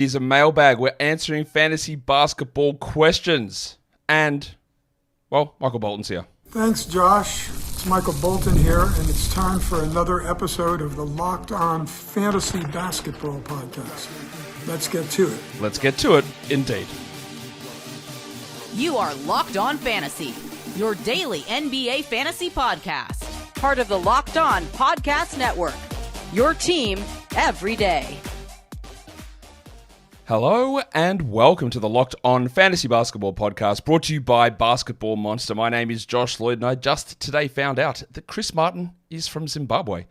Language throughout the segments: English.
is a mailbag. We're answering fantasy basketball questions. And, well, Michael Bolton's here. Thanks, Josh. It's Michael Bolton here, and it's time for another episode of the Locked On Fantasy Basketball Podcast. Let's get to it. Let's get to it, indeed. You are Locked On Fantasy, your daily NBA fantasy podcast. Part of the Locked On Podcast Network, your team every day. Hello and welcome to the Locked On Fantasy Basketball Podcast, brought to you by Basketball Monster. My name is Josh Lloyd, and I just today found out that Khris Middleton is from Zimbabwe.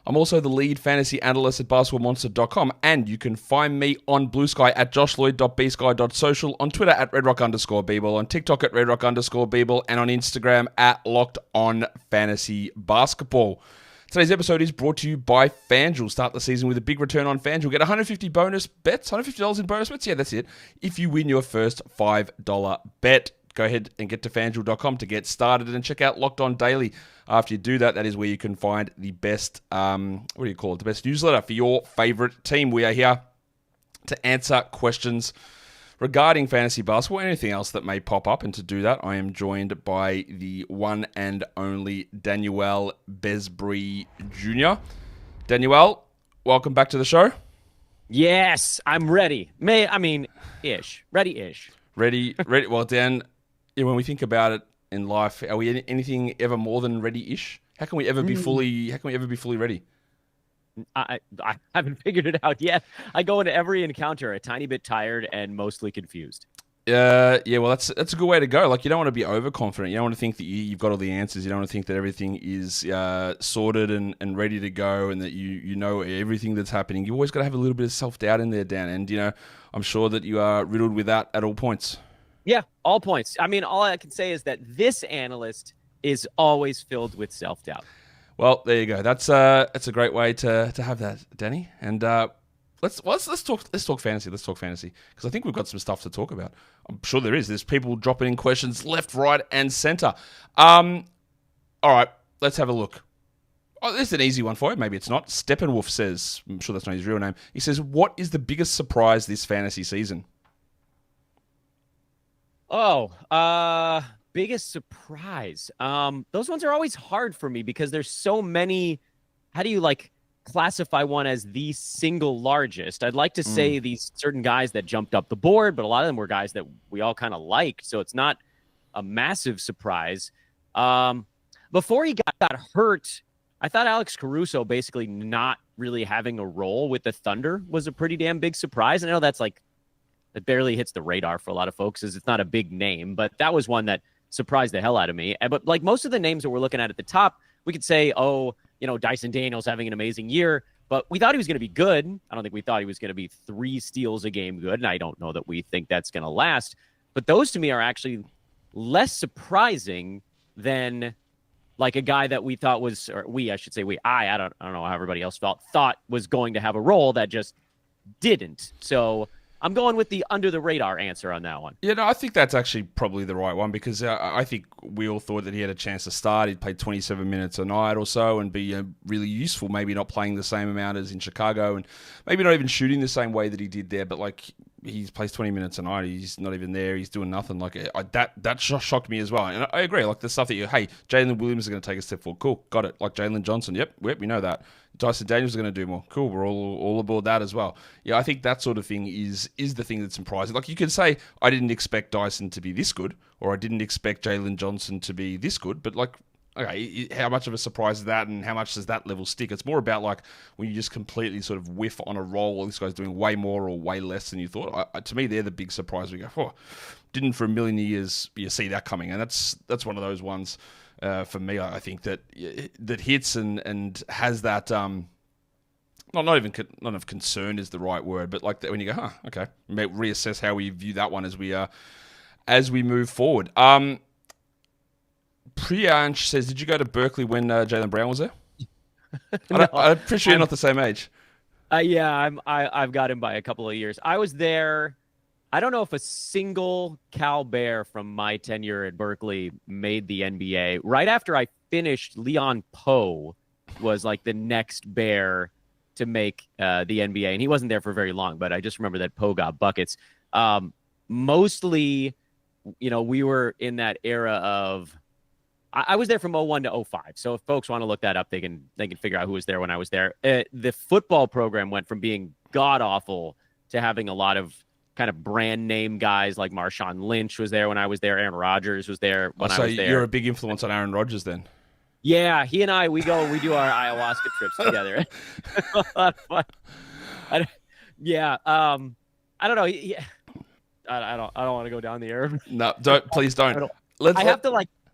I'm also the lead fantasy analyst at basketballmonster.com, and you can find me on Blue Sky at joshlloyd.bsky.social, on Twitter at redrock_bball, on TikTok at redrock_bball, and on Instagram at Locked On Fantasy Basketball. Today's episode is brought to you by FanDuel. Start the season with a big return on FanDuel. Get $150 bonus bets, $150 in bonus bets. Yeah, that's it. If you win your first $5 bet, go ahead and get to FanDuel.com to get started and check out Locked On Daily. After you do that, that is where you can find the best, the best newsletter for your favorite team. We are here to answer questions regarding fantasy basketball and anything else that may pop up. And to do that, I am joined by the one and only Dan Besbris Jr. Daniel, welcome back to the show. Yes, I'm ready. Ready-ish. Ready. Well, Dan, when we think about it in life, are we anything ever more than ready-ish? How can we ever be fully ready? I haven't figured it out yet. I go into every encounter a tiny bit tired and mostly confused. Yeah. Well, that's a good way to go. Like, you don't want to be overconfident. You don't want to think that you've got all the answers. You don't want to think that everything is sorted and ready to go, and that you know everything that's happening. You always got to have a little bit of self-doubt in there, Dan. And I'm sure that you are riddled with that at all points. Yeah, all points. I mean, all I can say is that this analyst is always filled with self-doubt. Well, there you go. That's a great way to have that, Danny. And let's talk fantasy. Let's talk fantasy, because I think we've got some stuff to talk about. I'm sure there is. There's people dropping in questions left, right, and center. All right, let's have a look. Oh, this is an easy one for you. Maybe it's not. Steppenwolf says, I'm sure that's not his real name. He says, what is the biggest surprise this fantasy season? Biggest surprise. Those ones are always hard for me because there's so many. How do you classify one as the single largest? I'd like to say these certain guys that jumped up the board, but a lot of them were guys that we all kind of liked. So it's not a massive surprise. Before he got hurt, I thought Alex Caruso basically not really having a role with the Thunder was a pretty damn big surprise. I know that's that barely hits the radar for a lot of folks, as it's not a big name, but that was one that surprised the hell out of me. But most of the names that we're looking at the top, we could say, Dyson Daniels having an amazing year, but we thought he was going to be good. I don't think we thought he was going to be 3 steals a game good, and I don't know that we think that's going to last. But those to me are actually less surprising than a guy that we thought was, or I don't know how everybody else thought was going to have a role that just didn't. So I'm going with the under-the-radar answer on that one. Yeah, no, I think that's actually probably the right one, because I think we all thought that he had a chance to start. He'd play 27 minutes a night or so and be really useful, maybe not playing the same amount as in Chicago and maybe not even shooting the same way that he did there, but he plays 20 minutes a night. He's not even there. He's doing nothing. That shocked me as well. And I agree. The stuff that Jalen Williams is going to take a step forward. Cool. Got it. Jalen Johnson. Yep, we know that. Dyson Daniels is going to do more. Cool. We're all aboard that as well. Yeah, I think that sort of thing is the thing that's surprising. You could say, I didn't expect Dyson to be this good, or I didn't expect Jalen Johnson to be this good, but okay, how much of a surprise is that, and how much does that level stick? It's more about when you just completely sort of whiff on a roll, or this guy's doing way more or way less than you thought. To me, they're the big surprise. We go, didn't for a million years you see that coming, and that's one of those ones for me. I think that hits and has that. Not of concern is the right word, but when you go, okay, reassess how we view that one as we move forward. Priyansh says, did you go to Berkeley when Jaylen Brown was there? No, I'm pretty sure you're not the same age. Yeah, I've got him by a couple of years. I was there. I don't know if a single Cal Bear from my tenure at Berkeley made the NBA. Right after I finished, Leon Poe was the next Bear to make the NBA, and he wasn't there for very long, but I just remember that Poe got buckets. Mostly, we were in that era of, I was there from 01 to 05. So if folks want to look that up, they can figure out who was there when I was there. The football program went from being god awful to having a lot of kind of brand name guys, like Marshawn Lynch was there when I was there. Aaron Rodgers was there when I was there. You're a big influence on Aaron Rodgers then. Yeah, he and I, we do our ayahuasca trips together. A lot of fun. I don't know. Yeah, I don't want to go down the air. No, please don't.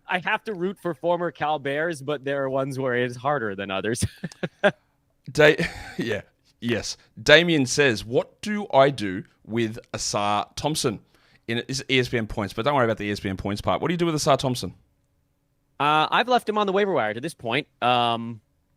I have to root for former Cal Bears, but there are ones where it's harder than others. Yes. Damien says, what do I do with Ausar Thompson? It's ESPN points, but don't worry about the ESPN points part. What do you do with Ausar Thompson? I've left him on the waiver wire to this point.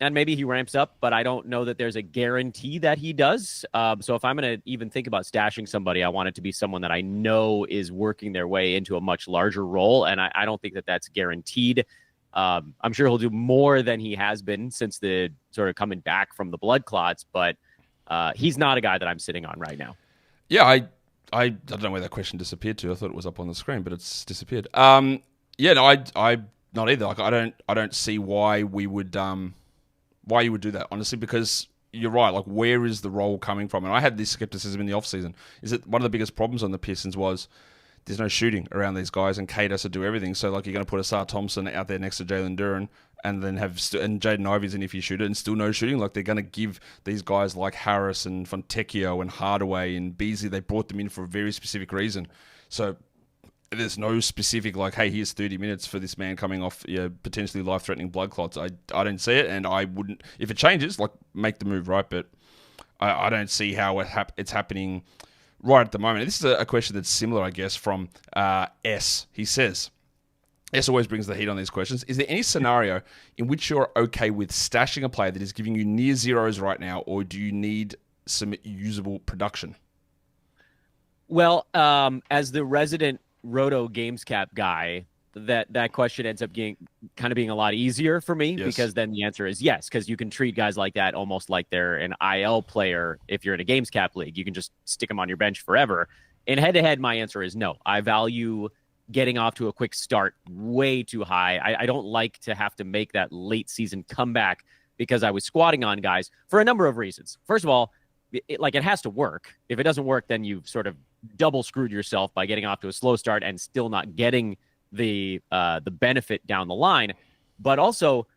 And maybe he ramps up, but I don't know that there's a guarantee that he does. So if I'm going to even think about stashing somebody, I want it to be someone that I know is working their way into a much larger role. And I don't think that that's guaranteed. I'm sure he'll do more than he has been since the sort of coming back from the blood clots, but he's not a guy that I'm sitting on right now. Yeah, I don't know where that question disappeared to. I thought it was up on the screen, but it's disappeared. I not either. Like I don't see why you would do that, honestly, because you're right. Like, where is the role coming from? And I had this skepticism in the offseason. Is that one of the biggest problems on the Pistons was there's no shooting around these guys, and Cade has to do everything. So, like, you're going to put Ausar Thompson out there next to Jalen Duren, and then and Jaden Ivey's in if you shoot it, and still no shooting. Like, they're going to give these guys like Harris and Fontecchio and Hardaway and Beasley, they brought them in for a very specific reason. So there's no specific, like, hey, here's 30 minutes for this man coming off potentially life-threatening blood clots. I don't see it, and I wouldn't, if it changes, like, make the move, right? But I don't see how it's happening right at the moment. This is a question that's similar, I guess, from S. He says, S always brings the heat on these questions. Is there any scenario in which you're okay with stashing a player that is giving you near zeros right now, or do you need some usable production? Well, as the resident Roto Games Cap guy, that question ends up being a lot easier for me, yes, because then the answer is yes, because you can treat guys like that almost like they're an IL player. If you're in a Games Cap league, you can just stick them on your bench forever. In head-to-head, my answer is no. I value getting off to a quick start way too high. I don't like to have to make that late season comeback because I was squatting on guys for a number of reasons. First of all, it has to work. If it doesn't work, then you've sort of double screwed yourself by getting off to a slow start and still not getting the benefit down the line. But also,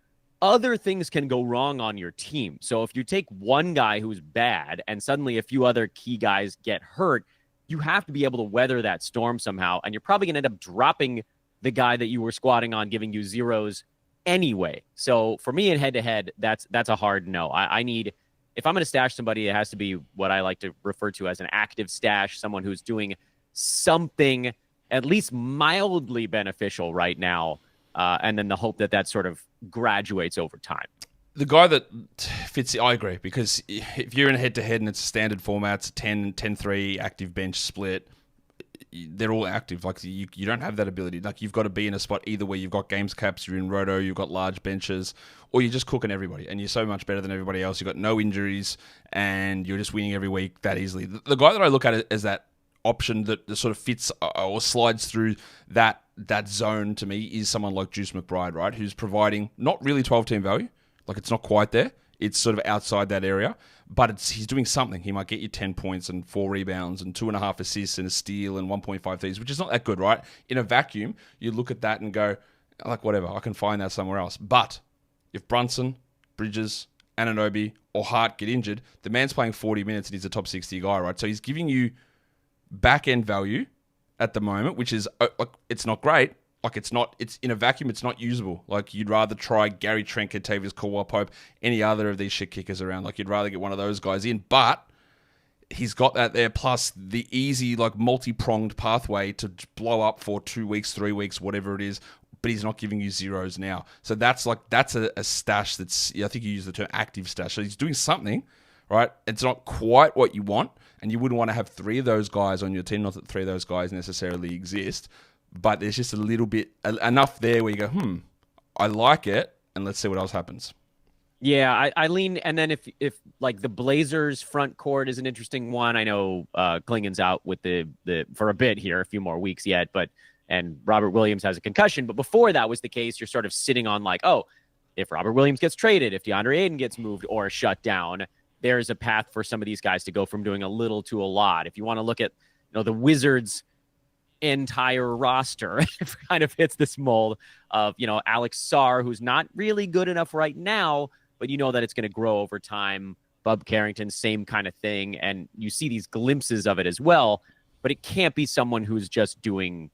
other things can go wrong on your team. So if you take one guy who's bad and suddenly a few other key guys get hurt, you have to be able to weather that storm somehow. And you're probably going to end up dropping the guy that you were squatting on, giving you zeros anyway. So for me in head-to-head, that's a hard no. I need, if I'm going to stash somebody, it has to be what I like to refer to as an active stash, someone who's doing something at least mildly beneficial right now, and then the hope that sort of graduates over time. The guy that fits, I agree, because if you're in a head-to-head and it's standard formats, 10-3, active bench split, they're all active. Like, you don't have that ability. Like, you've got to be in a spot either where you've got games caps, you're in roto, you've got large benches, or you're just cooking everybody, and you're so much better than everybody else. You've got no injuries, and you're just winning every week that easily. The guy that I look at as that option that sort of fits or slides through that zone to me is someone like Juice McBride, right? Who's providing not really 12-team value. Like, it's not quite there. It's sort of outside that area, but he's doing something. He might get you 10 points and 4 rebounds and 2.5 assists and a steal and 1.5 threes, which is not that good, right? In a vacuum, you look at that and go, like, whatever, I can find that somewhere else. But if Brunson, Bridges, Anunoby, or Hart get injured, the man's playing 40 minutes and he's a top 60 guy, right? So he's giving you back-end value at the moment, which is, like, it's not great. Like, it's in a vacuum, it's not usable. Like, you'd rather try Gary Trent, Kentavious Caldwell-Pope, any other of these shit kickers around. Like, you'd rather get one of those guys in. But he's got that there, plus the easy, like, multi-pronged pathway to blow up for 2 weeks, 3 weeks, whatever it is. But he's not giving you zeros now. So that's a stash that's, I think you use the term active stash. So he's doing something, right? It's not quite what you want, and you wouldn't want to have 3 of those guys on your team. Not that 3 of those guys necessarily exist, but there's just a little bit, enough there where you go, I like it, and let's see what else happens. Yeah, I lean, and then if like the Blazers front court is an interesting one. I know Klingen's out with the for a bit here, a few more weeks yet, and Robert Williams has a concussion. But before that was the case, you're sort of sitting on like, oh, if Robert Williams gets traded, if DeAndre Ayton gets moved or shut down, there's a path for some of these guys to go from doing a little to a lot. If you want to look at the Wizards' entire roster, it kind of fits this mold of Alex Sarr, who's not really good enough right now, but that it's going to grow over time. Bub Carrington, same kind of thing. And you see these glimpses of it as well, but it can't be someone who's just doing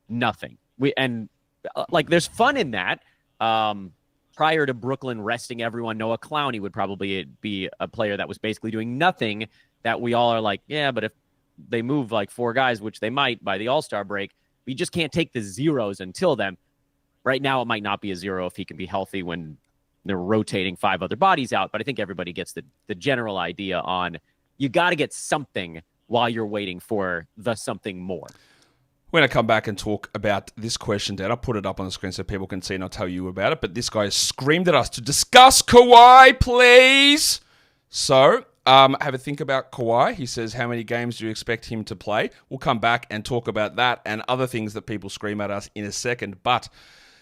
nothing. There's fun in that. Prior to Brooklyn resting everyone, Noah Clowney would probably be a player that was basically doing nothing, that we all are like, yeah, but if they move like 4 guys, which they might by the All-Star break, we just can't take the zeros until then. Right now, it might not be a zero if he can be healthy when they're rotating 5 other bodies out. But I think everybody gets the general idea on you got to get something while you're waiting for the something more. We're going to come back and talk about this question, Dan. I'll put it up on the screen so people can see and I'll tell you about it. But this guy screamed at us to discuss Kawhi, please. So have a think about Kawhi. He says, how many games do you expect him to play? We'll come back and talk about that and other things that people scream at us in a second. But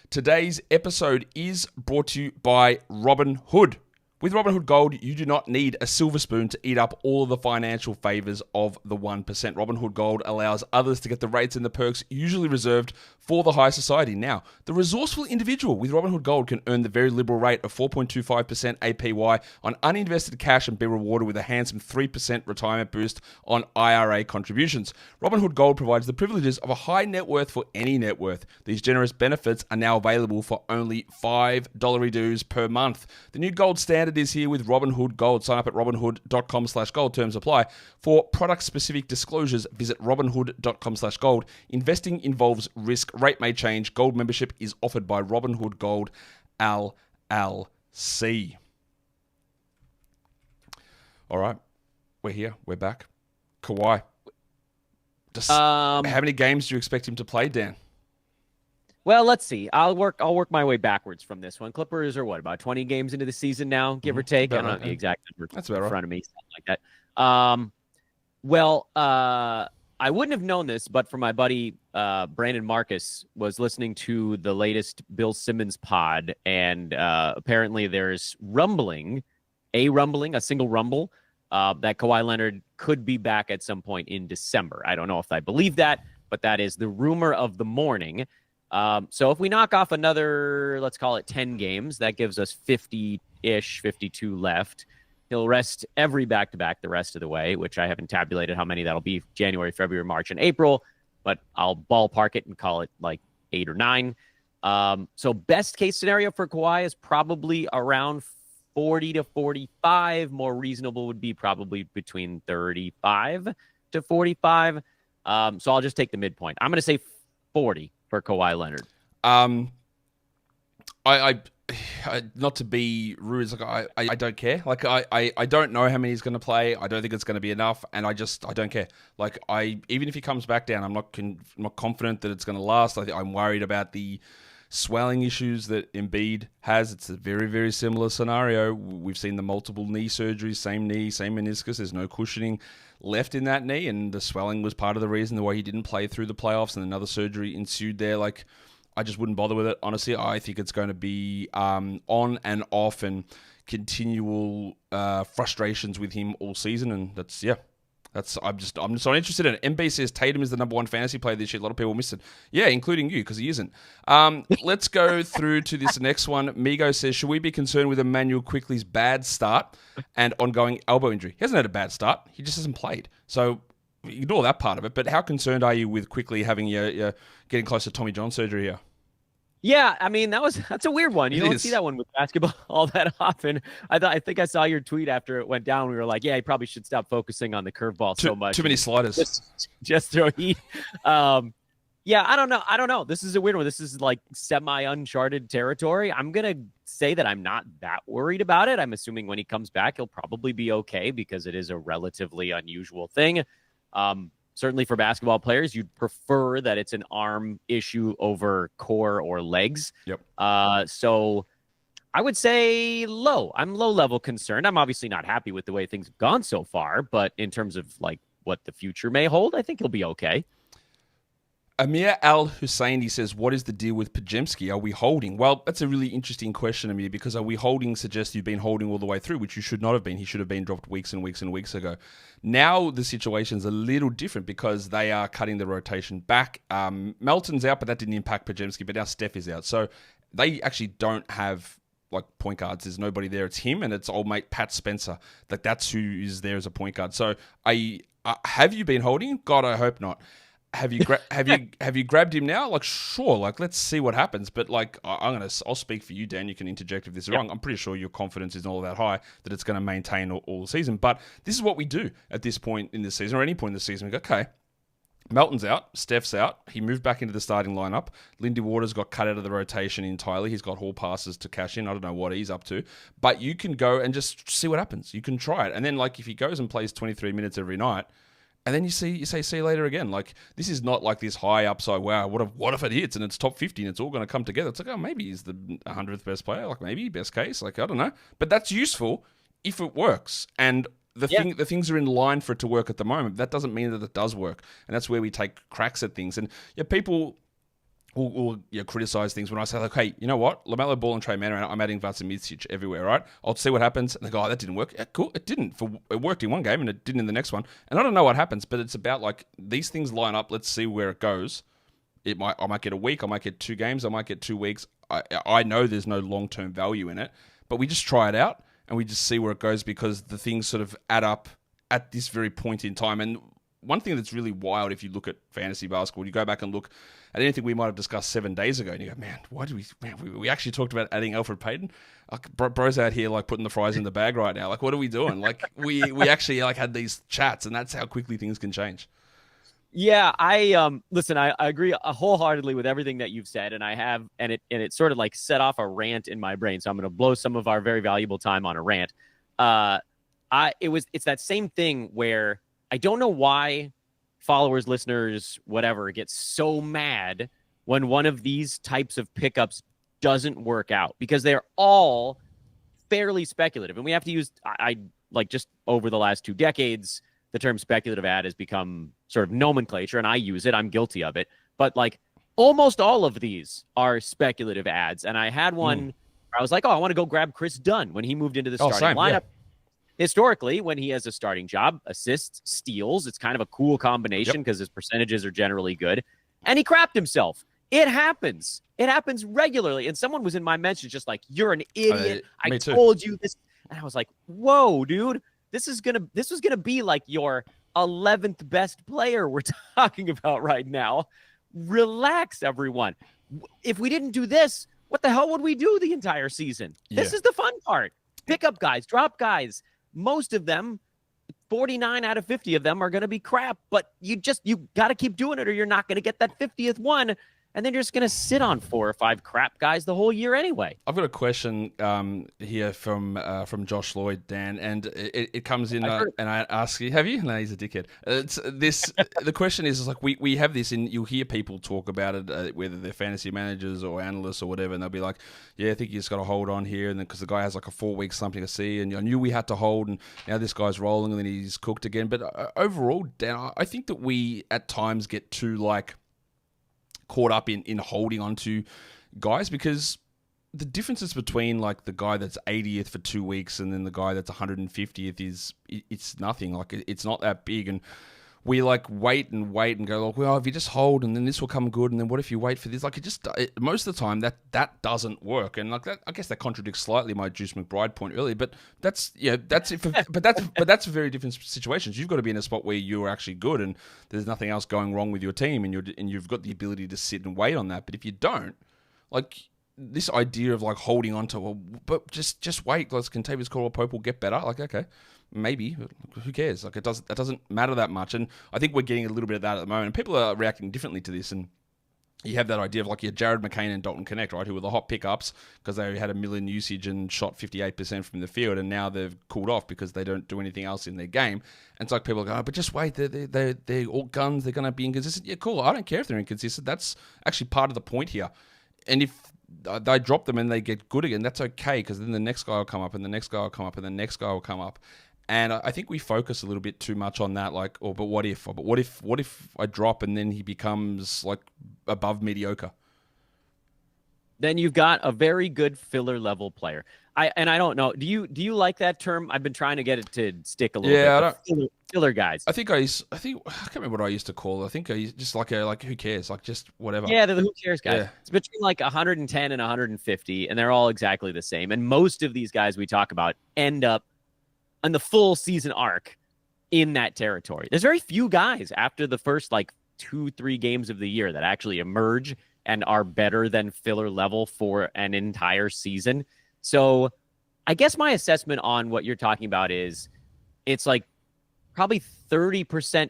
today's episode is brought to you by Robinhood. With Robinhood Gold, you do not need a silver spoon to eat up all of the financial favors of the 1%. Robinhood Gold allows others to get the rates and the perks usually reserved for the high society. Now, the resourceful individual with Robinhood Gold can earn the very liberal rate of 4.25% APY on uninvested cash and be rewarded with a handsome 3% retirement boost on IRA contributions. Robinhood Gold provides the privileges of a high net worth for any net worth. These generous benefits are now available for only $5 dues per month. The new gold standard is here with Robinhood Gold. Sign up at robinhood.com/gold. Terms apply. For product-specific disclosures, visit robinhood.com/gold. Investing involves risk. Rate may change. Gold membership is offered by Robinhood Gold LLC. All right. We're here. We're back. Kawhi. How many games do you expect him to play, Dan? Well, let's see. I'll work my way backwards from this one. Clippers are about 20 games into the season now, give or take. I don't know the exact number. That's about right. In front of me, something like that. I wouldn't have known this, but for my buddy Brandon Marcus was listening to the latest Bill Simmons pod, and apparently there's a single rumble that Kawhi Leonard could be back at some point in December. I don't know if I believe that, but that is the rumor of the morning. So if we knock off another, let's call it 10 games, that gives us 50-ish, 52 left. He'll rest every back-to-back the rest of the way, which I haven't tabulated how many that'll be January, February, March, and April, but I'll ballpark it and call it like 8 or 9. So best case scenario for Kawhi is probably around 40 to 45. More reasonable would be probably between 35 to 45. So I'll just take the midpoint. I'm going to say 40 for Kawhi Leonard. I not to be rude, like I don't care. Like I don't know how many he's going to play. I don't think it's going to be enough, and I don't care. Like even if he comes back down, I'm not confident that it's going to last. I'm worried about the swelling issues that Embiid has. It's a very, very similar scenario. We've seen the multiple knee surgeries, same knee, same meniscus. There's no cushioning left in that knee, and the swelling was part of the reason why he didn't play through the playoffs, and another surgery ensued there. Like, I just wouldn't bother with it. Honestly, I think it's going to be on and off and continual frustrations with him all season, and I'm just not interested in it. MB says Tatum is the number 1 fantasy player this year. A lot of people miss it. Yeah, including you, because he isn't. Let's go through to this next one. Migo says, should we be concerned with Emmanuel Quickley's bad start and ongoing elbow injury? He hasn't had a bad start. He just hasn't played. So ignore that part of it. But how concerned are you with Quickley having getting close to Tommy John surgery here? Yeah, I mean, that's a weird one. You don't see that one with basketball all that often. I think I saw your tweet after it went down. We were like, yeah, he probably should stop focusing on the curveball so much. Too many sliders. Just throw heat. Yeah, I don't know. This is a weird one. This is like semi-uncharted territory. I'm going to say that I'm not that worried about it. I'm assuming when he comes back, he'll probably be okay because it is a relatively unusual thing. Certainly for basketball players, you'd prefer that it's an arm issue over core or legs. Yep. So I would say low. I'm low level concerned. I'm obviously not happy with the way things have gone so far, but in terms of like what the future may hold, I think he'll be okay. Amir Al-Husseini says, what is the deal with Podziemski? Are we holding? Well, that's a really interesting question, Amir, because are we holding suggests you've been holding all the way through, which you should not have been. He should have been dropped weeks and weeks and weeks ago. Now the situation's a little different because they are cutting the rotation back. Melton's out, but that didn't impact Podziemski, but now Steph is out. So they actually don't have like point guards. There's nobody there. It's him and it's old mate Pat Spencer. Like that's who is there as a point guard. So have you been holding? God, I hope not. Have you grabbed him now? Like, sure. Like, let's see what happens. But like, I'll speak for you, Dan. You can interject if this is wrong. I'm pretty sure your confidence isn't all that high that it's going to maintain all the season. But this is what we do at this point in the season, or any point in the season. We go, okay, Melton's out, Steph's out. He moved back into the starting lineup. Lindy Waters got cut out of the rotation entirely. He's got hall passes to cash in. I don't know what he's up to, but you can go and just see what happens. You can try it, and then like if he goes and plays 23 minutes every night. And then you say, see you later again. Like, this is not like this high upside, wow, what if it hits and it's top 50 and it's all going to come together? It's like, oh, maybe he's the 100th best player. Like, maybe best case. Like, I don't know. But that's useful if it works. And the things are in line for it to work at the moment. That doesn't mean that it does work. And that's where we take cracks at things. And people will criticize things when I say, like, hey, you know what? LaMelo Ball and Trey Mann, I'm adding Vucevic everywhere, right? I'll see what happens. And they go, oh, that didn't work. Yeah, cool. It didn't. It worked in one game and it didn't in the next one. And I don't know what happens, but it's about, like, these things line up. Let's see where it goes. I might get a week. I might get 2 games. I might get 2 weeks. I know there's no long-term value in it, but we just try it out and we just see where it goes because the things sort of add up at this very point in time. And one thing that's really wild, if you look at fantasy basketball, you go back and look at anything we might have discussed 7 days ago, and you go, man, why do we actually talked about adding Elfrid Payton? Like, bro's out here like putting the fries in the bag right now. Like, what are we doing? Like, we actually like had these chats, and that's how quickly things can change. Yeah, I listen. I agree wholeheartedly with everything that you've said, and I have, and it sort of like set off a rant in my brain. So I'm going to blow some of our very valuable time on a rant. It's that same thing where I don't know why followers, listeners, whatever, get so mad when one of these types of pickups doesn't work out because they're all fairly speculative. And we have to use, I like just over the last 2 decades, the term speculative ad has become sort of nomenclature and I use it. I'm guilty of it. But like almost all of these are speculative ads. And I had one where I was like, oh, I want to go grab Chris Dunn when he moved into the starting lineup. Yeah. Historically, when he has a starting job, assists, steals, it's kind of a cool combination because his percentages are generally good. And he crapped himself. It happens. It happens regularly. And someone was in my mentions just like, you're an idiot. I told you this. And I was like, whoa, dude, this was gonna be like your 11th best player we're talking about right now. Relax, everyone. If we didn't do this, what the hell would we do the entire season? Yeah. This is the fun part. Pick up guys, drop guys. Most of them, 49 out of 50 of them are going to be crap, but you got to keep doing it or you're not going to get that 50th one. And then you're just going to sit on 4 or 5 crap guys the whole year anyway. I've got a question here from Josh Lloyd, Dan, and it comes in and I ask you, have you? No, he's a dickhead. The question is like we have this, and you'll hear people talk about it, whether they're fantasy managers or analysts or whatever, and they'll be like, yeah, I think you just got to hold on here, and then because the guy has like a 4-week something to see, and I knew we had to hold, and now this guy's rolling, and then he's cooked again. But overall, Dan, I think that we at times get too like caught up in holding on to guys because the differences between like the guy that's 80th for 2 weeks and then the guy that's 150th it's nothing. Like it's not that big, and we like wait and go like, well, if you just hold and then this will come good, and then what if you wait for this? Like most of the time that doesn't work, and like that, I guess that contradicts slightly my Juice McBride point earlier. But that's it. But that's very different situations. You've got to be in a spot where you're actually good and there's nothing else going wrong with your team, and you've got the ability to sit and wait on that. But if you don't, like this idea of like holding on to, well, but just wait. Like Kentavious Caldwell-Pope will get better. Like okay. Maybe. Who cares? Like it doesn't matter that much. And I think we're getting a little bit of that at the moment. And people are reacting differently to this. And you have that idea of like your Jared McCain and Dalton Connect, right? Who were the hot pickups because they had 1 million usage and shot 58% from the field. And now they've cooled off because they don't do anything else in their game. And it's like people go, oh, but just wait. They're all guns. They're going to be inconsistent. Yeah, cool. I don't care if they're inconsistent. That's actually part of the point here. And if they drop them and they get good again, that's okay, because then the next guy will come up and the next guy will come up and the next guy will come up. And I think we focus a little bit too much on that, like, but what if? But what if I drop and then he becomes like above mediocre? Then you've got a very good filler level player. I don't know. Do you like that term? I've been trying to get it to stick a little bit. I don't. Filler guys. I can't remember what I used to call it. I think I used just like who cares, like just whatever. Yeah, they're the who cares guys. Yeah. It's between like 110 and 150, and they're all exactly the same. And most of these guys we talk about end up on the full season arc in that territory. There's very few guys after the first like 2-3 games of the year that actually emerge and are better than filler level for an entire season. So I guess my assessment on what you're talking about is it's like probably 30%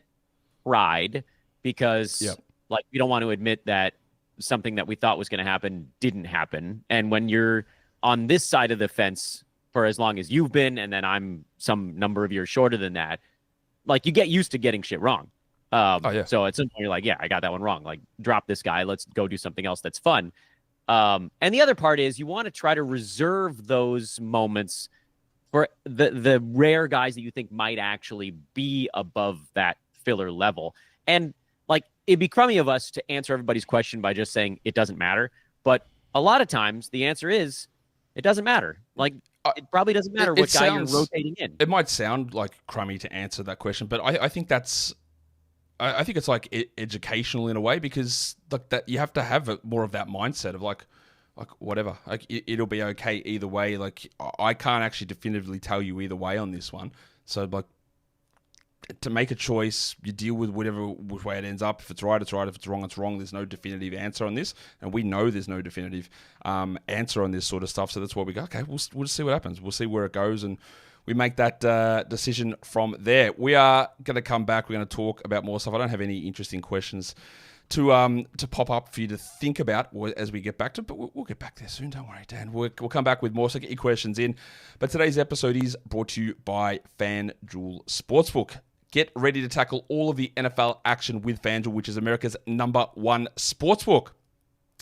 pride because like we don't want to admit that something that we thought was going to happen didn't happen. And when you're on this side of the fence for as long as you've been, and then I'm some number of years shorter than that, like you get used to getting shit wrong. So at some point you're like, yeah, I got that one wrong. Like drop this guy. Let's go do something else that's fun. And the other part is you want to try to reserve those moments for the rare guys that you think might actually be above that filler level. And like, it'd be crummy of us to answer everybody's question by just saying it doesn't matter. But a lot of times the answer is it doesn't matter. Like, it probably doesn't matter what guy you're rotating in. It might sound like crummy to answer that question, but I think that's, I think it's like educational in a way, because like that you have to have more of that mindset of like whatever, like it'll be okay either way. Like I can't actually definitively tell you either way on this one. So like to make a choice, you deal with which way it ends up. If it's right, it's right. If it's wrong, it's wrong. There's no definitive answer on this, and we know there's no definitive answer on this sort of stuff. So that's why we go, okay, we'll just see what happens. We'll see where it goes, and we make that decision from there. We are going to come back. We're going to talk about more stuff. I don't have any interesting questions to pop up for you to think about as we get back to it, but we'll get back there soon. Don't worry, Dan. We'll come back with more, so get your questions in. But today's episode is brought to you by FanDuel Sportsbook. Get ready to tackle all of the NFL action with FanDuel, which is America's #1 sportsbook.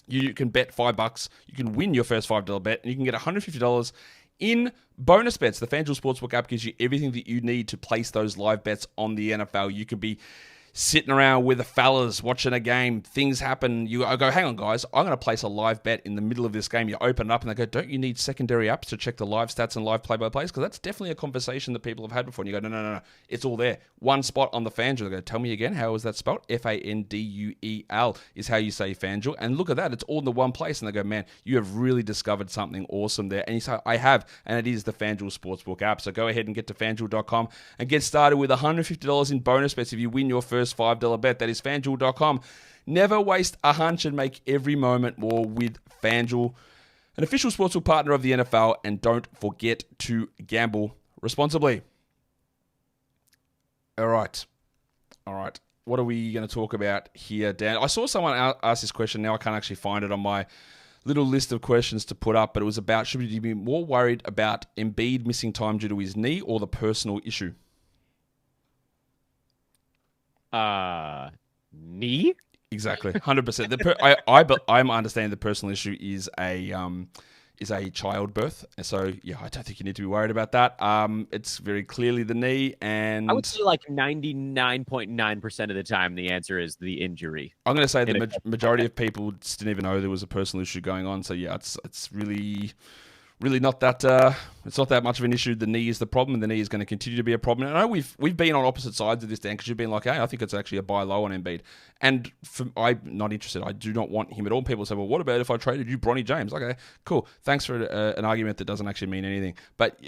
You can bet $5. You can win your first $5 bet, and you can get $150 in bonus bets. The FanDuel Sportsbook app gives you everything that you need to place those live bets on the NFL. You could be sitting around with the fellas watching a game, things happen, you go, hang on guys, I'm going to place a live bet in the middle of this game. You open it up and they go, don't you need secondary apps to check the live stats and live play-by-plays? Because that's definitely a conversation that people have had before. And you go, no, it's all there. One spot on the FanDuel. They go, tell me again, how is that spelled? FanDuel is how you say FanDuel. And look at that, it's all in the one place. And they go, man, you have really discovered something awesome there. And you say, I have, and it is the FanDuel Sportsbook app. So go ahead and get to FanDuel.com and get started with $150 in bonus bets if you win your first $5 bet. That is FanDuel.com. Never waste a hunch and make every moment more with FanDuel, an official sportsbook partner of the NFL. And don't forget to gamble responsibly. All right. What are we going to talk about here, Dan? I saw someone ask this question. Now I can't actually find it on my little list of questions to put up, but it was about, should we be more worried about Embiid missing time due to his knee or the personal issue? Knee? Exactly, 100%. I'm understanding the personal issue is a childbirth, and so yeah, I don't think you need to be worried about that. It's very clearly the knee, and I would say like 99.9% of the time the answer is the injury. I'm going to say the majority of people just didn't even know there was a personal issue going on. So yeah, it's really not that it's not that much of an issue. The knee is the problem, and the knee is going to continue to be a problem. And I know we've been on opposite sides of this, Dan, because you've been like, hey, I think it's actually a buy low on Embiid. And I'm not interested. I do not want him at all. People say, well, what about if I traded you Bronny James? Okay, cool. Thanks for an argument that doesn't actually mean anything. But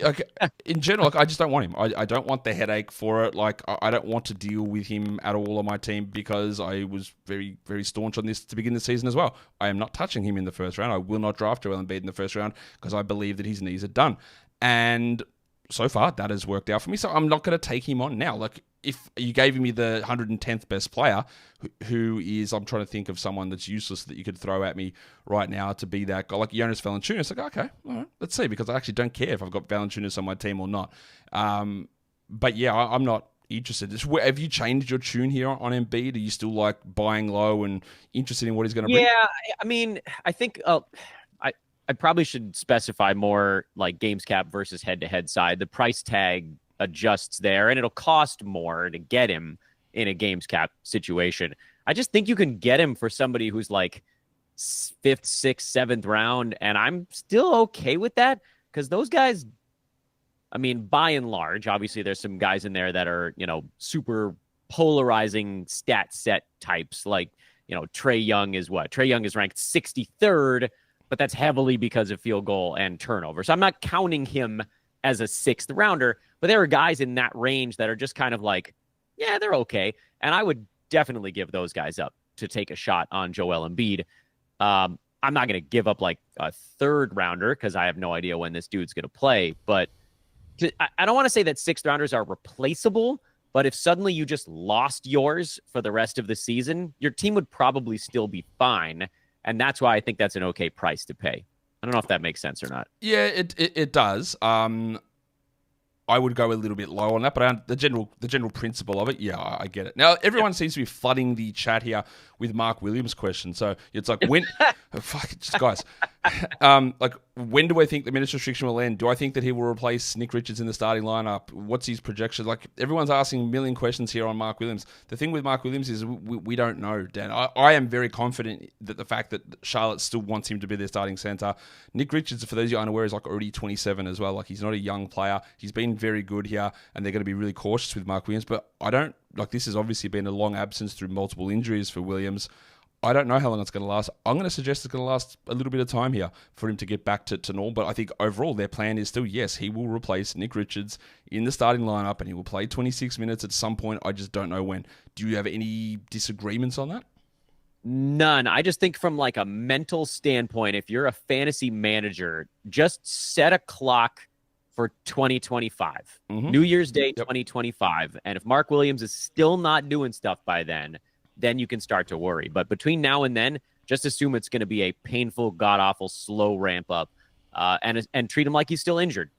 in general, I just don't want him. I don't want the headache for it. Like, I don't want to deal with him at all on my team, because I was very, very staunch on this to begin the season as well. I am not touching him in the first round. I will not draft Joel Embiid in the first round, because I believe that his knees are done. And so far, that has worked out for me. So I'm not going to take him on now. Like, if you gave me the 110th best player, who is, I'm trying to think of someone that's useless that you could throw at me right now to be that guy, like Jonas Valanciunas, like, okay, all right, let's see, because I actually don't care if I've got Valanciunas on my team or not. But yeah, I'm not interested. Have you changed your tune here on Embiid? Are you still like buying low and interested in what he's going to bring? Yeah, I mean, I think I probably should specify more like games cap versus head-to-head side. The price tag adjusts there, and it'll cost more to get him in a games cap situation. I just think you can get him for somebody who's like 5th, 6th, 7th round, and I'm still okay with that because those guys, I mean, by and large, obviously there's some guys in there that are, super polarizing stat set types. Like, Trae Young is what? Trae Young is ranked 63rd, but that's heavily because of field goal and turnover. So I'm not counting him as a 6th rounder, but there are guys in that range that are just kind of like, yeah, they're okay. And I would definitely give those guys up to take a shot on Joel Embiid. I'm not going to give up like a 3rd rounder because I have no idea when this dude's going to play. But I don't want to say that 6th rounders are replaceable, but if suddenly you just lost yours for the rest of the season, your team would probably still be fine. And that's why I think that's an okay price to pay. I don't know if that makes sense or not. Yeah, it does. I would go a little bit low on that, but the general principle of it, yeah, I get it. Now, everyone seems to be flooding the chat here with Mark Williams' question. So it's like, when, guys, like, when do I think the minutes restriction will end? Do I think that he will replace Nick Richards in the starting lineup? What's his projection? Like, everyone's asking a million questions here on Mark Williams. The thing with Mark Williams is we don't know, Dan. I am very confident that the fact that Charlotte still wants him to be their starting center. Nick Richards, for those of you unaware, is like already 27 as well. Like, he's not a young player. He's been very good here, and they're going to be really cautious with Mark Williams. But this has obviously been a long absence through multiple injuries for Williams. I don't know how long it's going to last. I'm going to suggest it's going to last a little bit of time here for him to get back to normal. But I think overall their plan is still, yes, he will replace Nick Richards in the starting lineup and he will play 26 minutes at some point. I just don't know when. Do you have any disagreements on that? None. I just think from like a mental standpoint, if you're a fantasy manager, just set a clock for 2025, New Year's Day 2025. And if Mark Williams is still not doing stuff by then you can start to worry. But between now and then, just assume it's going to be a painful, god-awful, slow ramp up and treat him like he's still injured.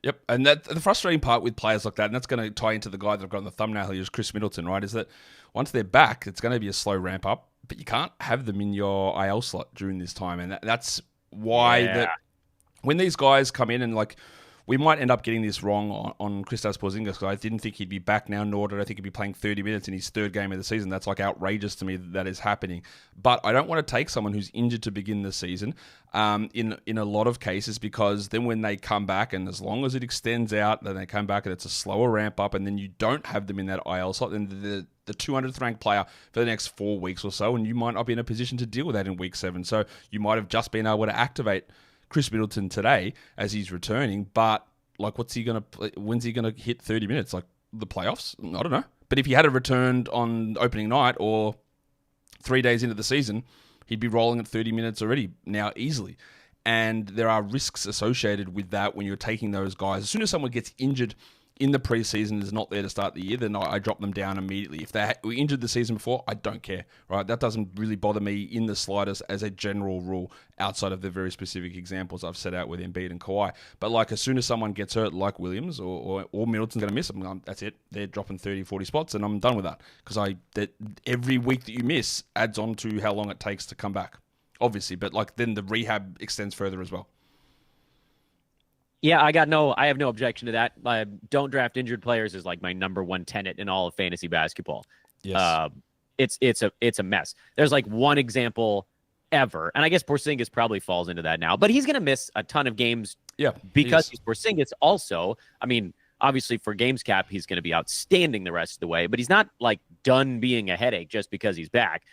Yep, and the frustrating part with players like that, and that's going to tie into the guy that I've got on the thumbnail here, is Khris Middleton, right, is that once they're back, it's going to be a slow ramp up, but you can't have them in your IL slot during this time. And that's why when these guys come in and like, we might end up getting this wrong on Kristaps Porzingis because I didn't think he'd be back now, nor did I think he'd be playing 30 minutes in his 3rd game of the season. That's like outrageous to me that is happening. But I don't want to take someone who's injured to begin the season in a lot of cases, because then when they come back, and as long as it extends out, then they come back and it's a slower ramp up, and then you don't have them in that IL slot, then the 200th ranked player for the next 4 weeks or so, and you might not be in a position to deal with that in week 7. So you might have just been able to activate Khris Middleton today as he's returning, but like, when's he gonna hit 30 minutes? Like, the playoffs? I don't know. But if he had returned on opening night or 3 days into the season, he'd be rolling at 30 minutes already now easily. And there are risks associated with that when you're taking those guys. As soon as someone gets injured in the preseason and is not there to start the year, then I drop them down immediately. If they were injured the season before, I don't care, right? That doesn't really bother me in the slightest as a general rule, outside of the very specific examples I've set out with Embiid and Kawhi. But like, as soon as someone gets hurt, like Williams or Middleton's going to miss them, that's it. They're dropping 30, 40 spots, and I'm done with that. Because every week that you miss adds on to how long it takes to come back, obviously. But like, then the rehab extends further as well. Yeah, I have no objection to that. Don't draft injured players is like my number one tenet in all of fantasy basketball. Yes. It's a mess. There's like one example ever, and I guess Porzingis probably falls into that now, but he's going to miss a ton of games because he's Porzingis also. I mean, obviously for games cap, he's going to be outstanding the rest of the way, but he's not like done being a headache just because he's back.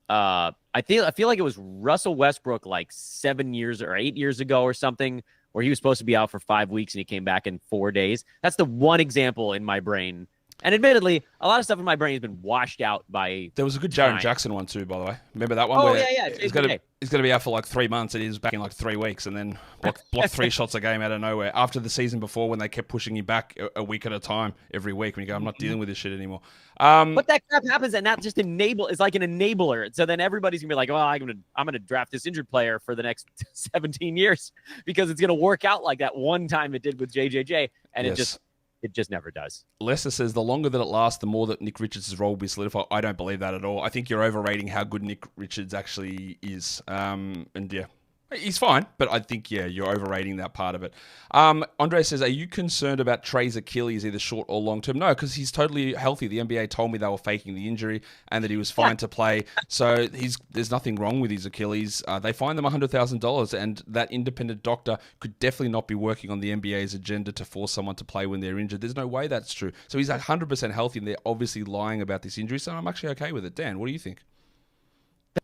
I feel like it was Russell Westbrook like 7 years or 8 years ago or something, where he was supposed to be out for 5 weeks and he came back in 4 days. That's the one example in my brain. And admittedly, a lot of stuff in my brain has been washed out by There was a good Jaren Jackson one too, by the way. Remember that one? Oh, yeah. He's going to be out for like 3 months, and he's back in like 3 weeks, and then blocked 3 shots a game out of nowhere. After the season before, when they kept pushing him back a week at a time every week, when you go, I'm not dealing with this shit anymore. But that crap happens, and that just is like an enabler. So then everybody's gonna be like, "Oh, I'm gonna draft this injured player for the next 17 years because it's gonna work out like that one time it did with JJJ," and yes. It just never does. Lester says the longer that it lasts, the more that Nick Richards' role will be solidified. I don't believe that at all. I think you're overrating how good Nick Richards actually is. And yeah, He's fine, but I think, you're overrating that part of it. Andre says, are you concerned about Trey's Achilles, either short or long term? No, because he's totally healthy. The NBA told me they were faking the injury and that he was fine to play. So there's nothing wrong with his Achilles. They fined them $100,000, and that independent doctor could definitely not be working on the NBA's agenda to force someone to play when they're injured. There's no way that's true. So he's 100% healthy, and they're obviously lying about this injury. So I'm actually okay with it. Dan, what do you think?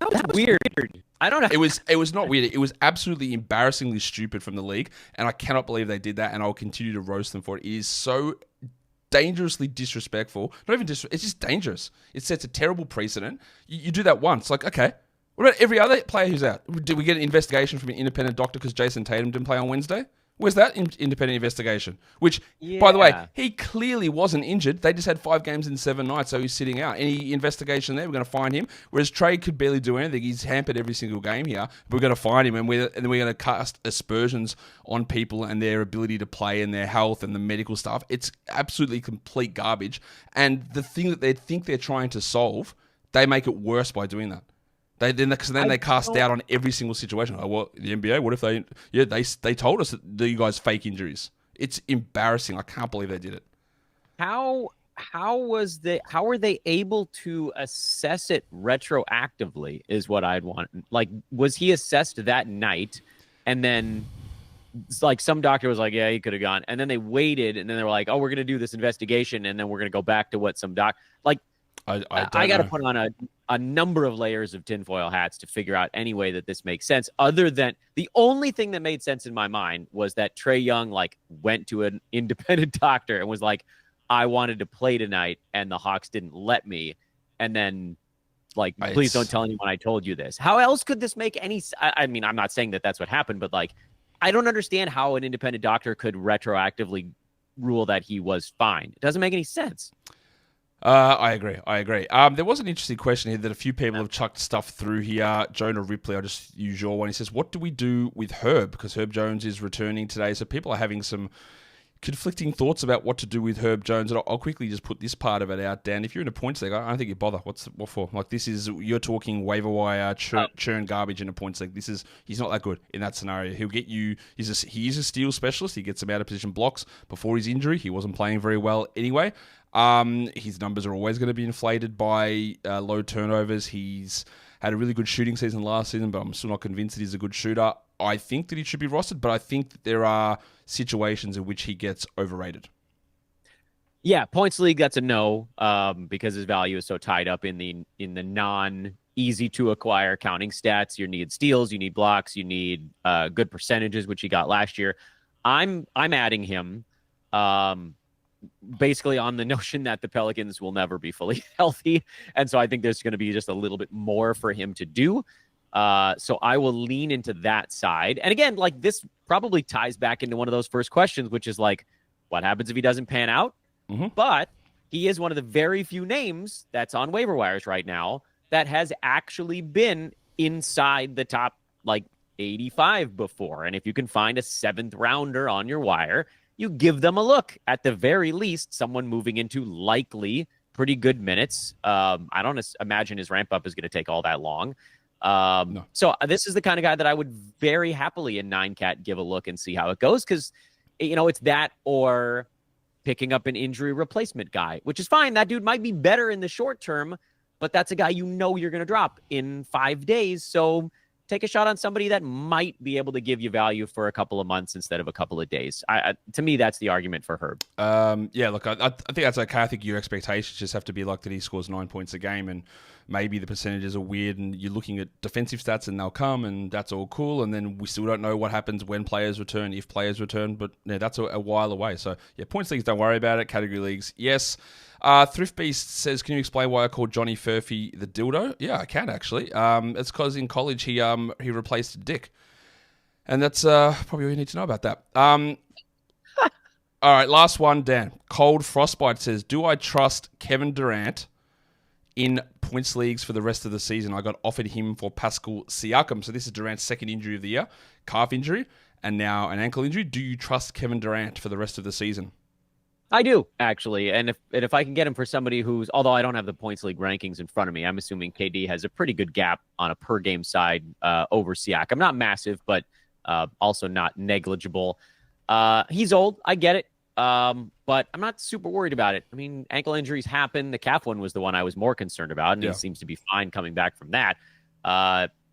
That was weird. I don't know. It was not weird. It was absolutely embarrassingly stupid from the league, and I cannot believe they did that, and I'll continue to roast them for it. It is so dangerously disrespectful. Not even it's just dangerous. It sets a terrible precedent. You do that once. Like, okay, what about every other player who's out? Did we get an investigation from an independent doctor because Jason Tatum didn't play on Wednesday? Where's that independent investigation? Which, by the way, he clearly wasn't injured. They just had 5 games in 7 nights, so he's sitting out. Any investigation there, we're going to find him. Whereas Trey could barely do anything. He's hampered every single game here. We're going to find him, and then we're going to cast aspersions on people and their ability to play and their health and the medical stuff. It's absolutely complete garbage. And the thing that they think they're trying to solve, they make it worse by doing that. Because then they cast doubt on every single situation. Oh, well, the NBA, what if they told us that you guys fake injuries. It's embarrassing. I can't believe they did it. How were they able to assess it retroactively is what I'd want. Like, was he assessed that night, and then like some doctor was like, yeah, he could have gone, and then they waited, and then they were like, oh, we're going to do this investigation, and then we're going to go back to what some I got to put on a number of layers of tinfoil hats to figure out any way that this makes sense, other than the only thing that made sense in my mind was that Trae Young went to an independent doctor and was like, I wanted to play tonight and the Hawks didn't let me. And then please don't tell anyone I told you this. How else could this make any I mean, I'm not saying that that's what happened, but I don't understand how an independent doctor could retroactively rule that he was fine. It doesn't make any sense. I agree. There was an interesting question here that a few people have chucked stuff through here. Jonah Ripley, I'll just use your one. He says, what do we do with Herb? Because Herb Jones is returning today. So people are having some conflicting thoughts about what to do with Herb Jones. And I'll quickly just put this part of it out, Dan. If you're in a points league, I don't think you bother. What for? You're talking waiver wire, churn garbage in a points league. He's not that good in that scenario. He'll get you, he is a steal specialist. He gets some out of position blocks. Before his injury, he wasn't playing very well anyway. His numbers are always going to be inflated by low turnovers. He's had a really good shooting season last season, but I'm still not convinced that he's a good shooter. I think that he should be rostered, but I think that there are situations in which he gets overrated. Yeah, points league, that's a no, because his value is so tied up in the non-easy to acquire counting stats. You need steals, you need blocks, you need good percentages, which he got last year. I'm adding him. Basically on the notion that the Pelicans will never be fully healthy. And so I think there's going to be just a little bit more for him to do. So I will lean into that side. And again, this probably ties back into one of those first questions, which is what happens if he doesn't pan out? Mm-hmm. But he is one of the very few names that's on waiver wires right now that has actually been inside the top 85 before. And if you can find a 7th rounder on your wire, you give them a look. At the very least, someone moving into likely pretty good minutes. I don't imagine his ramp up is going to take all that long. No. So this is the kind of guy that I would very happily in 9-cat give a look and see how it goes. Because, it's that or picking up an injury replacement guy, which is fine. That dude might be better in the short term, but that's a guy you're going to drop in 5 days. So take a shot on somebody that might be able to give you value for a couple of months instead of a couple of days. To me, that's the argument for Herb. Yeah, look, I think that's okay. I think your expectations just have to be that he scores 9 points a game, and maybe the percentages are weird, and you're looking at defensive stats, and they'll come, and that's all cool. And then we still don't know what happens when players return, if players return, but yeah, that's a while away. So yeah, points leagues, don't worry about it. Category leagues, yes. Thrift Beast says, can you explain why I called Johnny Furphy the dildo? Yeah, I can actually. It's because in college he replaced Dick. And that's probably all you need to know about that. All right, last one, Dan. Cold Frostbite says, do I trust Kevin Durant in points leagues for the rest of the season? I got offered him for Pascal Siakam. So this is Durant's second injury of the year, calf injury, and now an ankle injury. Do you trust Kevin Durant for the rest of the season? I do, actually. And if I can get him for somebody who's, although I don't have the points league rankings in front of me, I'm assuming KD has a pretty good gap on a per game side over Siakam. Not massive, but also not negligible. He's old. I get it. But I'm not super worried about it. I mean, ankle injuries happen. The calf one was the one I was more concerned about, and he seems to be fine coming back from that.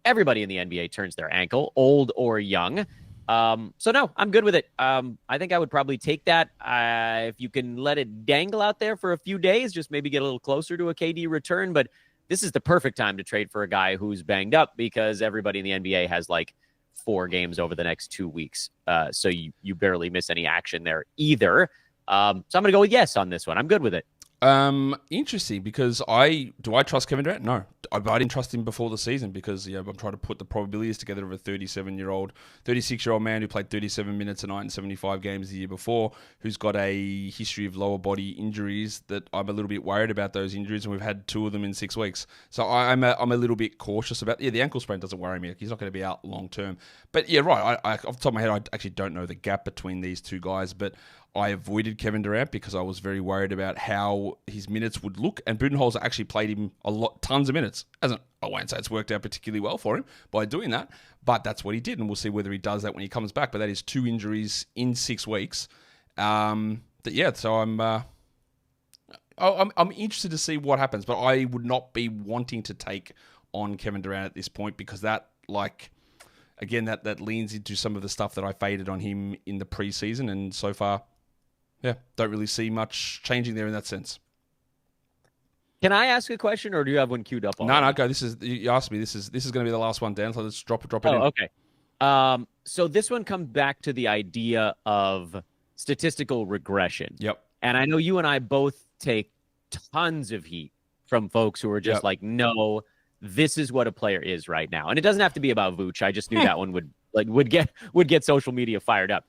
Everybody in the NBA turns their ankle, old or young. So no, I'm good with it. I think I would probably take that. If you can let it dangle out there for a few days, just maybe get a little closer to a KD return. But this is the perfect time to trade for a guy who's banged up because everybody in the NBA has like 4 games over the next 2 weeks. So you barely miss any action there either. So I'm going to go with yes on this one. I'm good with it. Interesting, because do I trust Kevin Durant? No, I didn't trust him before the season because I'm trying to put the probabilities together of a 36-year-old man who played 37 minutes a night in 75 games the year before, who's got a history of lower body injuries that I'm a little bit worried about those injuries, and we've had 2 of them in 6 weeks. So I'm a little bit cautious about. The ankle sprain doesn't worry me. He's not going to be out long term. But yeah, right. I off the top of my head, I actually don't know the gap between these two guys, but I avoided Kevin Durant because I was very worried about how his minutes would look. And Budenholzer actually played him tons of minutes. I won't say it's worked out particularly well for him by doing that, but that's what he did. And we'll see whether he does that when he comes back. But that is 2 injuries in 6 weeks. So I'm interested to see what happens, but I would not be wanting to take on Kevin Durant at this point because that leans into some of the stuff that I faded on him in the preseason. And so far, don't really see much changing there in that sense. Can I ask a question, or do you have one queued up? No, go. You asked me. This is going to be the last one, Dan. So let's drop it in. Okay. So this one comes back to the idea of statistical regression. Yep. And I know you and I both take tons of heat from folks who are just like, no, this is what a player is right now, and it doesn't have to be about Vooch. I just knew that one would get social media fired up.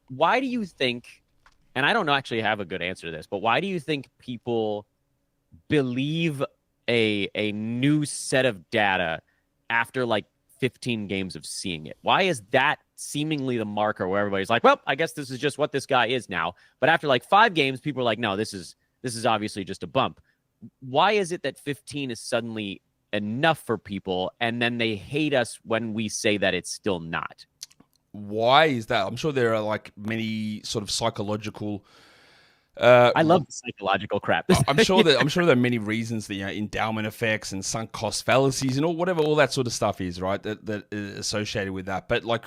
Why do you think? And I don't actually have a good answer to this, but why do you think people believe a new set of data after like 15 games of seeing it? Why is that seemingly the marker where everybody's like, well, I guess this is just what this guy is now. But after like 5 games, people are like, no, this is obviously just a bump. Why is it that 15 is suddenly enough for people, and then they hate us when we say that it's still not? Why is that? I'm sure there are like many sort of psychological. I love the psychological crap. I'm sure there are many reasons, the endowment effects and sunk cost fallacies and all that sort of stuff is right that is associated with that. But like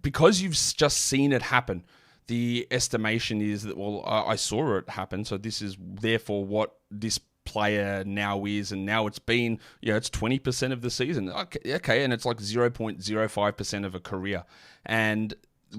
because you've just seen it happen, the estimation is that I saw it happen, so this is therefore what this player now is, and now it's been it's 20% of the season. Okay, and it's like 0.05% of a career, and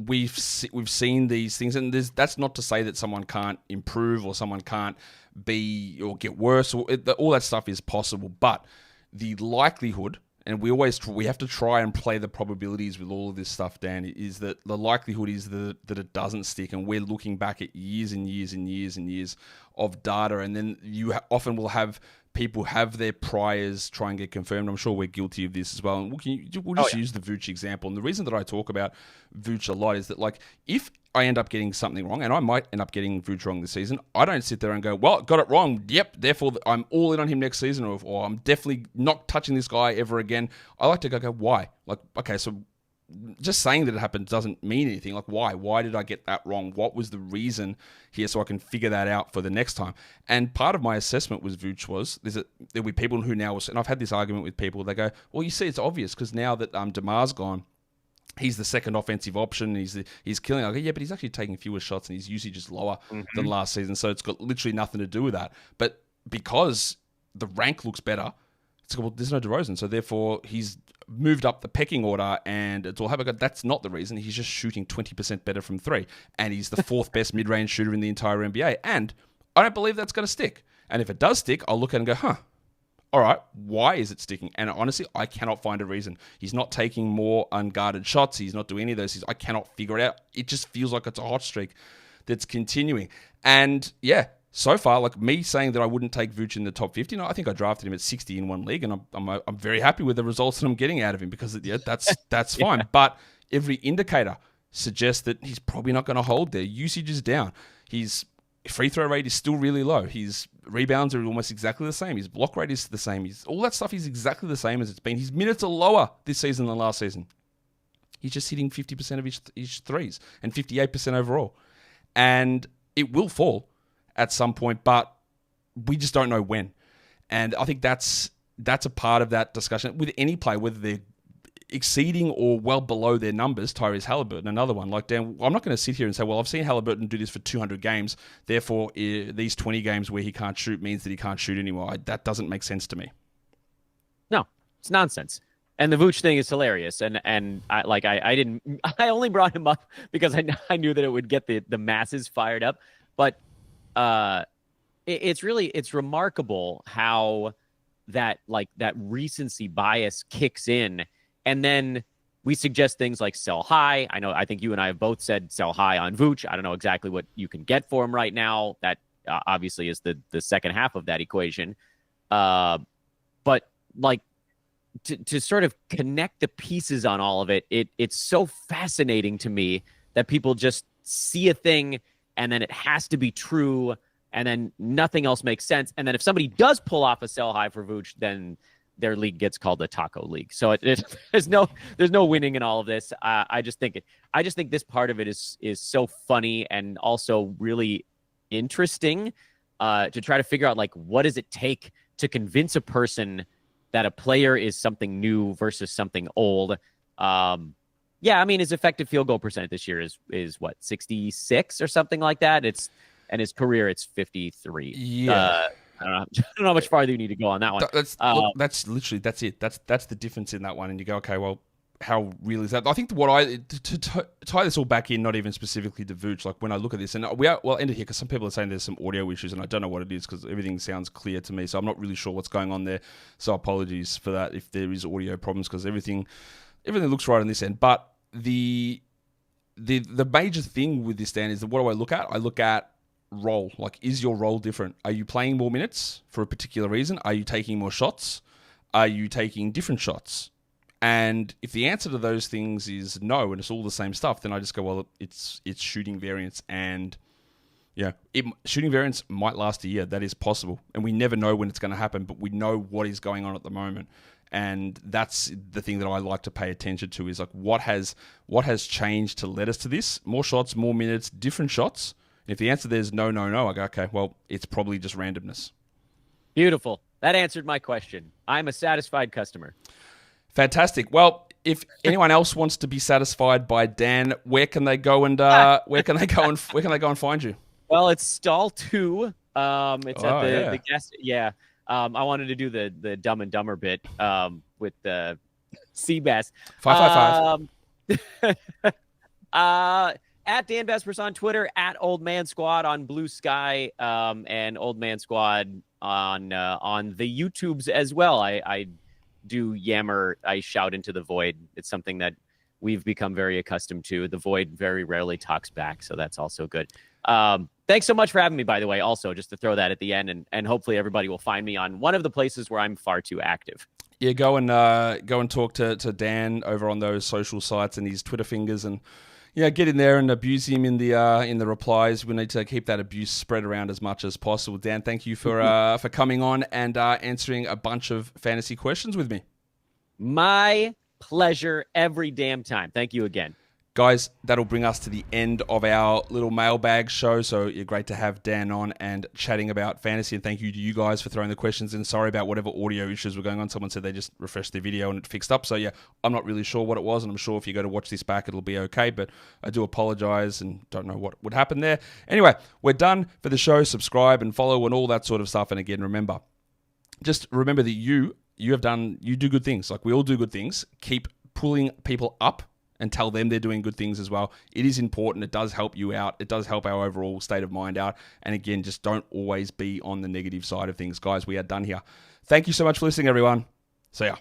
we've seen these things, and that's not to say that someone can't improve or someone can't be or get worse, or all that stuff is possible, but the likelihood, and we have to try and play the probabilities with all of this stuff, Dan, is that the likelihood is that it doesn't stick, and we're looking back at years and years and years and years of data, and then you often will have people have their priors try and get confirmed. I'm sure we're guilty of this as well. And we'll just use the Vooch example. And the reason that I talk about Vooch a lot is that, like, if I end up getting something wrong, and I might end up getting Vooch wrong this season, I don't sit there and go, well, got it wrong. Yep, therefore I'm all in on him next season, or I'm definitely not touching this guy ever again. I like to go, why? Like, okay, so just saying that it happened doesn't mean anything. Like, why? Why did I get that wrong? What was the reason here, so I can figure that out for the next time? And part of my assessment with Vooch was there'll be people who now, and I've had this argument with people, they go, well, you see, it's obvious because now that DeMar's gone, he's the second offensive option. He's killing. I go, yeah, but he's actually taking fewer shots and his usage is lower than last season. So it's got literally nothing to do with that. But because the rank looks better, it's well, there's no DeRozan, so therefore he's moved up the pecking order, and it's all happening. That's not the reason. He's just shooting 20% better from 3, and he's the 4th best mid-range shooter in the entire NBA. And I don't believe that's going to stick. And if it does stick, I'll look at it and go, all right, why is it sticking? And honestly, I cannot find a reason. He's not taking more unguarded shots. He's not doing any of those things. I cannot figure it out. It just feels like it's a hot streak that's continuing. And yeah, so far, like me saying that I wouldn't take Vooch in the top 50, I think I drafted him at 60 in one league, and I'm very happy with the results that I'm getting out of him because that's fine. Yeah. But every indicator suggests that he's probably not going to hold there. Usage is down. He's free throw rate is still really low. His rebounds are almost exactly the same. His block rate is the same. All that stuff is exactly the same as it's been. His minutes are lower this season than last season. He's just hitting 50% of his threes and 58% overall. And it will fall at some point, but we just don't know when. And I think that's a part of that discussion with any player, whether they're exceeding or well below their numbers. Tyrese Halliburton, another one. Like, Dan, I'm not going to sit here and say, well, I've seen Halliburton do this for 200 games, therefore these 20 games where he can't shoot means that he can't shoot anymore. That doesn't make sense to me. No, it's nonsense. And the Vooch thing is hilarious. And I only brought him up because I knew that it would get the masses fired up. But it's remarkable how that recency bias kicks in, and then we suggest things like sell high. I think you and I have both said sell high on Vooch. I don't know exactly what you can get for him right now. That obviously is the second half of that equation. But like to sort of connect the pieces on all of it, it's so fascinating to me that people just see a thing and then it has to be true, and then nothing else makes sense. And then if somebody does pull off a sell high for Vooch, then their league gets called the Taco League. So there's no winning in all of this. I just think this part of it is so funny and also really interesting to try to figure out, like, what does it take to convince a person that a player is something new versus something old. Yeah, I mean, his effective field goal percent this year is what, 66 or something like that. And his career, it's 53. Yeah. I don't know how much farther you need to go on that one. That's literally, that's it. That's the difference in that one. And you go, okay, well, how real is that? I think to tie this all back in, not even specifically to Vooch, like when I look at this, and we'll end it here because some people are saying there's some audio issues, and I don't know what it is because everything sounds clear to me. So I'm not really sure what's going on there. So apologies for that if there is audio problems, because everything looks right on this end. But the major thing with this, Dan, is that what do I look at? I look at role. Like, is your role different? Are you playing more minutes for a particular reason? Are you taking more shots? Are you taking different shots? And if the answer to those things is no, and it's all the same stuff, then I just go, well, it's shooting variance, and shooting variance might last a year. That is possible, and we never know when it's going to happen, but we know what is going on at the moment, and that's the thing that I like to pay attention to, is like what has changed to lead us to this? More shots, more minutes, different shots. And if the answer there is no, I go, okay, well, it's probably just randomness. Beautiful. That answered my question. I'm a satisfied customer. Fantastic. Well, if anyone else wants to be satisfied by Dan, where can they go and find you? Well, it's stall 2. It's at the guest. Yeah. I wanted to do the Dumb and Dumber bit with the Seabass. 555. At Dan Besbris on Twitter, at Old Man Squad on Blue Sky, and Old Man Squad on the YouTubes as well. I do yammer, I shout into the void. It's something that we've become very accustomed to. The void very rarely talks back, so that's also good. Thanks so much for having me, by the way, also, just to throw that at the end, and hopefully everybody will find me on one of the places where I'm far too active. Yeah, go and talk to Dan over on those social sites and his Twitter fingers, and get in there and abuse him in the replies. We need to keep that abuse spread around as much as possible. Dan, thank you for coming on and answering a bunch of fantasy questions with me. My pleasure every damn time. Thank you again. Guys, that'll bring us to the end of our little mailbag show. So you're great to have Dan on and chatting about fantasy. And thank you to you guys for throwing the questions in. Sorry about whatever audio issues were going on. Someone said they just refreshed their video and it fixed up. So yeah, I'm not really sure what it was. And I'm sure if you go to watch this back, it'll be okay. But I do apologize and don't know what would happen there. Anyway, we're done for the show. Subscribe and follow and all that sort of stuff. And again, remember that you do good things. Like, we all do good things. Keep pulling people up and tell them they're doing good things as well. It is important. It does help you out. It does help our overall state of mind out. And again, just don't always be on the negative side of things. Guys, we are done here. Thank you so much for listening, everyone. See ya.